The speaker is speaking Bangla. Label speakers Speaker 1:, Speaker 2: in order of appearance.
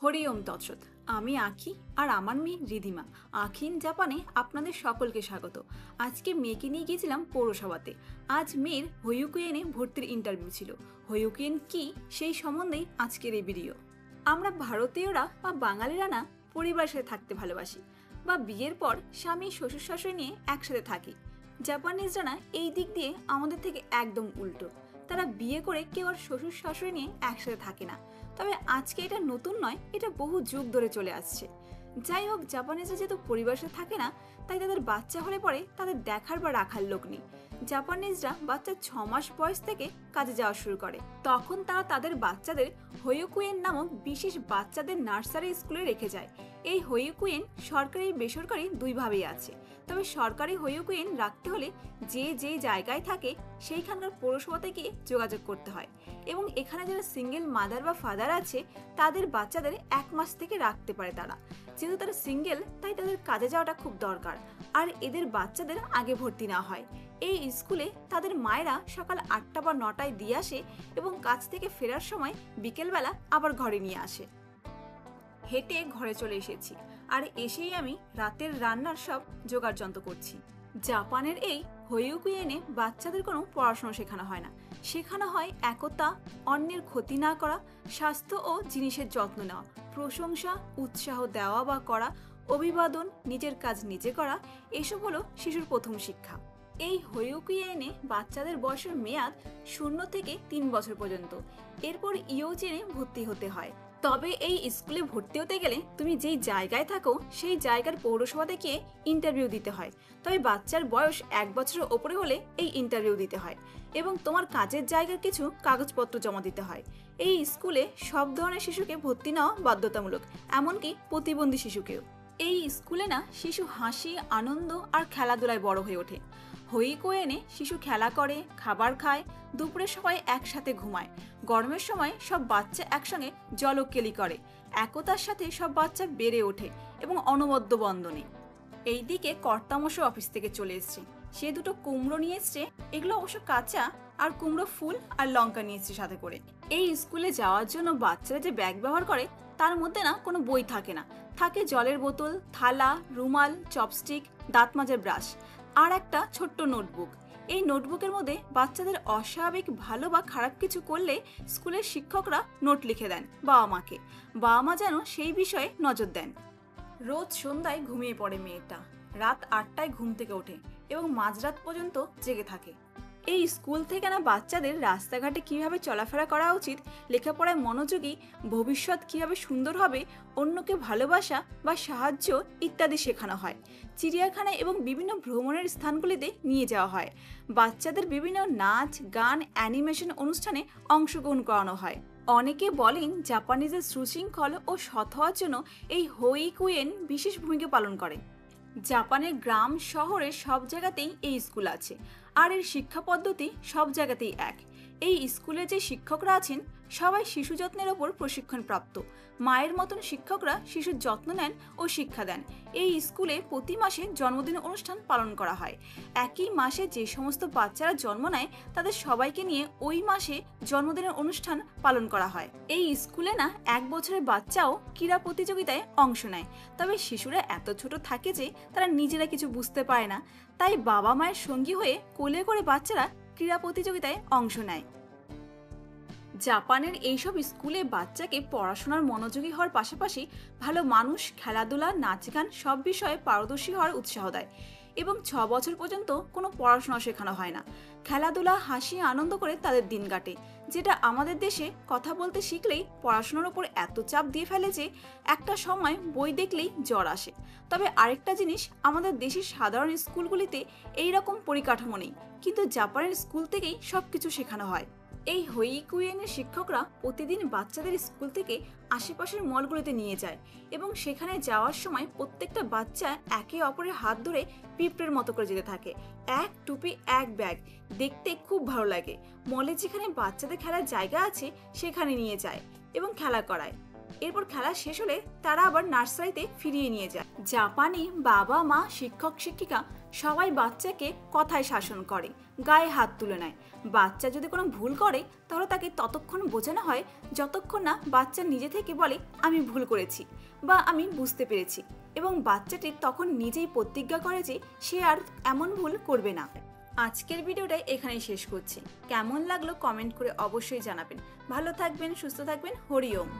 Speaker 1: হরি ওম তৎসৎ। আমি আখি আর আমার মেয়ে রিধিমা। আখিন জাপানে আপনাদের সকলকে স্বাগত। আজকে মেয়েকে নিয়ে গিয়েছিলাম পৌরসভাতে। আজ মেয়ের হোইকুয়েনে ভর্তির ইন্টারভিউ ছিল। হোইকুয়েন কি সেই সম্বন্ধেই আজকের এই ভিডিও। আমরা ভারতীয়রা বা বাঙালিরা না পরিবারের সাথে থাকতে ভালোবাসি, বা বিয়ের পর স্বামী শ্বশুর শাশুড়ি নিয়ে একসাথে থাকি। জাপানিজরা না এই দিক দিয়ে আমাদের থেকে একদম উল্টো। তারা বিয়ে করে কেউ আর শ্বশুর শাশুড়ি নিয়ে একসাথে থাকে না। তবে আজকে এটা নতুন নয়, এটা বহু যুগ ধরে চলে আসছে। যাই হোক, জাপানিজরা যেহেতু পরিবারের সাথে থাকে না, তাই তাদের বাচ্চা হলে পরে তাদের দেখার বা রাখার লোক নেই। জাপানিজরা বাচ্চা 6 মাস বয়স থেকে কাজে যাওয়া শুরু করে। তখন তারা তাদের বাচ্চাদের হোইকুয়েন নামক বিশেষ বাচ্চাদের নার্সারি স্কুলে রেখে যায়। এই হোইকুয়েন সরকারি বেসরকারি দুইভাবেই আছে। তবে সরকারি হোইকুয়েন রাখতে হলে যে জায়গায় থাকে সেইখানকার পৌরসভাতে গিয়ে যোগাযোগ করতে হয়, এবং এখানে যারা সিঙ্গেল মাদার বা ফাদার আছে তাদের বাচ্চাদের 1 মাস থেকে রাখতে পারে তারা। যেহেতু তারা সিঙ্গেল, তাই তাদের কাজে যাওয়াটা খুব দরকার, আর এদের বাচ্চাদের আগে ভর্তি না হয়। এই স্কুলে তাদের মায়েরা সকাল 8টা বা 9টায় দিয়ে আসে এবং কাজ থেকে ফেরার সময় বিকেলবেলা আবার ঘরে নিয়ে আসে। হেঁটে ঘরে চলে এসেছি, আর এসেই আমি রাতের রান্নার সব জোগাড়যন্ত্র করছি। জাপানের এই হোইকুয়েনে বাচ্চাদের কোনো পড়াশোনা শেখানো হয় না। শেখানো হয় একতা, অন্যের ক্ষতি না করা, স্বাস্থ্য ও জিনিসের যত্ন নেওয়া, প্রশংসা, উৎসাহ দেওয়া বা করা, অভিবাদন, নিজের কাজ নিজে করা। এসব হলো শিশুর প্রথম শিক্ষা। এই হোইকুয়েনে বাচ্চাদের বয়সের মেয়াদ 0 থেকে 3 বছর পর্যন্ত। এরপর ইয়োচেনে ভর্তি হতে হয়। তবে এই স্কুলে ভর্তি হতে গেলে তুমি যেই জায়গায় থাকো সেই জায়গার পৌরসভাতে গিয়ে ইন্টারভিউ দিতে হয়। তবে বাচ্চার বয়স 1 বছরের ওপরে হলে এই ইন্টারভিউ দিতে হয়, এবং তোমার কাজের জায়গার কিছু কাগজপত্র জমা দিতে হয়। এই স্কুলে সব ধরনের শিশুকে ভর্তি নেওয়া বাধ্যতামূলক, এমনকি প্রতিবন্ধী শিশুকেও। এই স্কুলে না শিশু হাসি, আনন্দ আর খেলাধুলায় বড় হয়ে ওঠে। হোইকুয়েনে শিশু খেলা করে, খাবার খায়, দুপুরের সময় একসাথে ঘুমায়, গরমের সময় সব বাচ্চা একসঙ্গে জলকেলি করে, একতার সাথে সব বাচ্চা বেড়ে ওঠে এবং অনবদ্য বন্ধনে। এইদিকে কর্তামশাই অফিস থেকে চলে এসছে। সে 2টো কুমড়ো নিয়ে এসছে, এগুলো অবশ্য কাঁচা, আর কুমড়ো ফুল আর লঙ্কা নিয়ে এসছে সাথে করে। এই স্কুলে যাওয়ার জন্য বাচ্চারা যে ব্যাগ ব্যবহার করে তার মধ্যে না কোনো বই থাকে না। থাকে জলের বোতল, থালা, রুমাল, চপস্টিক, দাঁত মাজার ব্রাশ আর একটা ছোট্ট নোটবুক। এই নোটবুকের মধ্যে বাচ্চাদের অস্বাভাবিক ভালো বা খারাপ কিছু করলে স্কুলের শিক্ষকরা নোট লিখে দেন বাবা মাকে। বাবা মা যেন সেই বিষয়ে নজর দেন। রোজ সন্ধ্যায় ঘুমিয়ে পড়ে মেয়েটা, রাত 8টায় ঘুম থেকে ওঠে এবং মাঝরাত পর্যন্ত জেগে থাকে। এই স্কুল থেকে না বাচ্চাদের রাস্তাঘাটে কিভাবে চলাফেরা করা উচিত, লেখাপড়ায় মনোযোগী, ভবিষ্যৎ কিভাবে সুন্দর হবে, অন্যকে ভালোবাসা বা সাহায্য ইত্যাদি শেখানো হয়। চিড়িয়াখানা এবং বিভিন্ন ভ্রমণের স্থানগুলিতে নিয়ে যাওয়া হয়। বাচ্চাদের বিভিন্ন নাচ, গান, অ্যানিমেশন অনুষ্ঠানে অংশগ্রহণ করানো হয়। অনেকে বলেন জাপানিজের সুশৃঙ্খল ও সৎ হওয়ার জন্য এই হোইকুয়েন বিশেষ ভূমিকা পালন করে। জাপানের গ্রাম শহরে সব জায়গাতেই এই স্কুল আছে, আর এর শিক্ষা পদ্ধতি সব জায়গাতেই এক। এই স্কুলে যে শিক্ষকরা আছেন সবাই শিশু যত্নের ওপর প্রশিক্ষণপ্রাপ্ত। মায়ের মতন শিক্ষকরা শিশুর যত্ন নেন ও শিক্ষা দেন। এই স্কুলে প্রতি মাসে জন্মদিন অনুষ্ঠান পালন করা হয়। একই মাসে যে সমস্ত বাচ্চারা জন্ম নেয় তাদের সবাইকে নিয়ে ওই মাসে জন্মদিনের অনুষ্ঠান পালন করা হয়। এই স্কুলে না 1 বছরের বাচ্চাও ক্রীড়া প্রতিযোগিতায় অংশ নেয়। তবে শিশুরা এত ছোট থাকে যে তারা নিজেরা কিছু বুঝতে পারে না, তাই বাবা মায়ের সঙ্গী হয়ে কোলে করে বাচ্চারা ক্রীড়া প্রতিযোগিতায় অংশ নেয়। জাপানের এইসব স্কুলে বাচ্চাকে পড়াশোনার মনোযোগী হওয়ার পাশাপাশি ভালো মানুষ, খেলাধুলা, নাচ গান সব বিষয়ে পারদর্শী হওয়ার উৎসাহ দেয়, এবং 6 বছর পর্যন্ত কোনো পড়াশোনা শেখানো হয় না। খেলাধুলা, হাসি, আনন্দ করে তাদের দিন কাটে। যেটা আমাদের দেশে কথা বলতে শিখলেই পড়াশোনার ওপর এত চাপ দিয়ে ফেলে যে একটা সময় বই দেখলেই জ্বর আসে। তবে আরেকটা জিনিস, আমাদের দেশের সাধারণ স্কুলগুলিতে এই রকম পরিকাঠামো নেই, কিন্তু জাপানের স্কুল থেকেই সবকিছু শেখানো হয়। এই হোইকুয়েনের শিক্ষকরা প্রতিদিন বাচ্চাদের স্কুল থেকে আশেপাশের মলগুলিতে নিয়ে যায়, এবং সেখানে যাওয়ার সময় প্রত্যেকটা বাচ্চা একে অপরের হাত ধরে পিঁপড়ের মতো করে যেতে থাকে। 1 টুপি 1 ব্যাগ, দেখতে খুব ভালো লাগে। মলে যেখানে বাচ্চাদের খেলার জায়গা আছে সেখানে নিয়ে যায় এবং খেলা করায়। এরপর খেলা শেষ হলে তারা আবার নার্সারিতে ফিরিয়ে নিয়ে যায়। জাপানে বাবা মা শিক্ষক শিক্ষিকা সবাই বাচ্চাকে কথায় শাসন করে, গায়ে হাত তুলে নেয়। বাচ্চা যদি কোনো ভুল করে তাহলে তাকে ততক্ষণ বোঝানো হয় যতক্ষণ না বাচ্চা নিজে থেকে বলে আমি ভুল করেছি বা আমি বুঝতে পেরেছি, এবং বাচ্চাটি তখন নিজেই প্রতিজ্ঞা করে যে সে আর এমন ভুল করবে না। আজকের ভিডিওটা এখানেই শেষ করছি। কেমন লাগলো কমেন্ট করে অবশ্যই জানাবেন। ভালো থাকবেন, সুস্থ থাকবেন। হরি ওম।